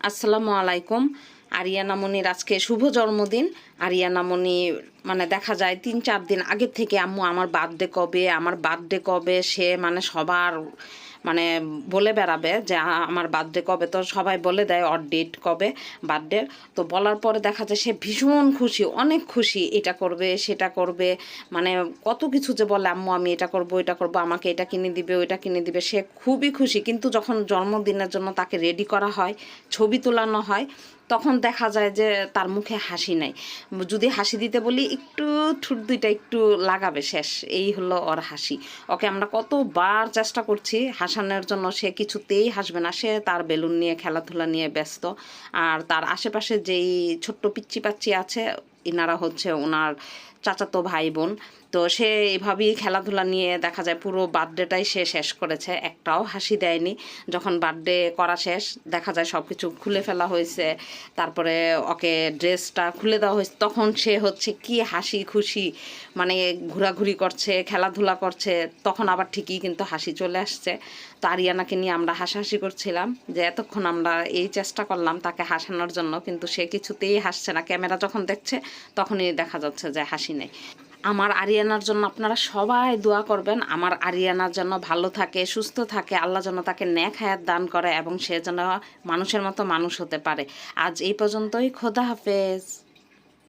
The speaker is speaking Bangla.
আসসালামু আলাইকুম। আরিয়ানা মনির আজকে শুভ জন্মদিন। আরিয়ানা মনি মানে দেখা যায় ৩-৪ দিন আগের থেকে আম্মু আমার বার্থডে কবে সে মানে সবার মানে বলে বেড়াবে যে আমার বার্থডে কবে, তো সবাই বলে দেয় ওর ডেট কবে বার্থডের। তো বলার পরে দেখা যায় সে ভীষণ খুশি, অনেক খুশি, এটা করবে সেটা করবে, মানে কত কিছু যে বলে আম্মু আমি এটা করব এটা করব, আমাকে এটা কিনে দিবে ওইটা কিনে দিবে, সে খুবই খুশি। কিন্তু যখন জন্মদিনের জন্য তাকে রেডি করা হয়, ছবি তোলানো হয়, তখন দেখা যায় যে তার মুখে হাসি নাই। যদি হাসি দিতে বলি একটু ঠোঁট দুইটা একটু লাগাবে, শেষ, এই হলো ওর হাসি। ওকে আমরা কতবার চেষ্টা করছি হাসানোর জন্য, সে কিছুতেই হাসবে না। সে তার বেলুন নিয়ে খেলাধুলা নিয়ে ব্যস্ত। আর তার আশেপাশে যেই ছোট্ট পিচ্চি পাচ্চি আছে, ইনারা হচ্ছে ওনার চাচাতো ভাই বোন। তো সে এইভাবেই খেলাধুলা নিয়ে দেখা যায় পুরো বার্থডেটাই সে শেষ করেছে, একটাও হাসি দেয়নি। যখন বার্থডে করা শেষ দেখা যায় সব কিছু খুলে ফেলা হয়েছে, তারপরে ওকে ড্রেসটা খুলে দেওয়া হয়েছে, তখন সে হচ্ছে কি হাসি খুশি, মানে ঘোরাঘুরি করছে, খেলাধুলা করছে, তখন আবার ঠিকই কিন্তু হাসি চলে আসছে। তো আরিয়ানাকে নিয়ে আমরা হাসাহাসি করছিলাম যে এতক্ষণ আমরা এই চেষ্টা করলাম তাকে হাসানোর জন্য, কিন্তু সে কিছুতেই হাসছে না। ক্যামেরা যখন দেখছে তখনই দেখা যাচ্ছে যে হাসি নেই। আমার আরিয়ানার জন্য আপনারা সবাই দোয়া করবেন, আমার আরিয়ানার জন্য ভালো থাকে, সুস্থ থাকে, আল্লাহ যেন তাকে নেক হায়াত দান করে এবং সে যেন মানুষের মতো মানুষ হতে পারে। আজ এই পর্যন্তই, খোদা হাফেজ।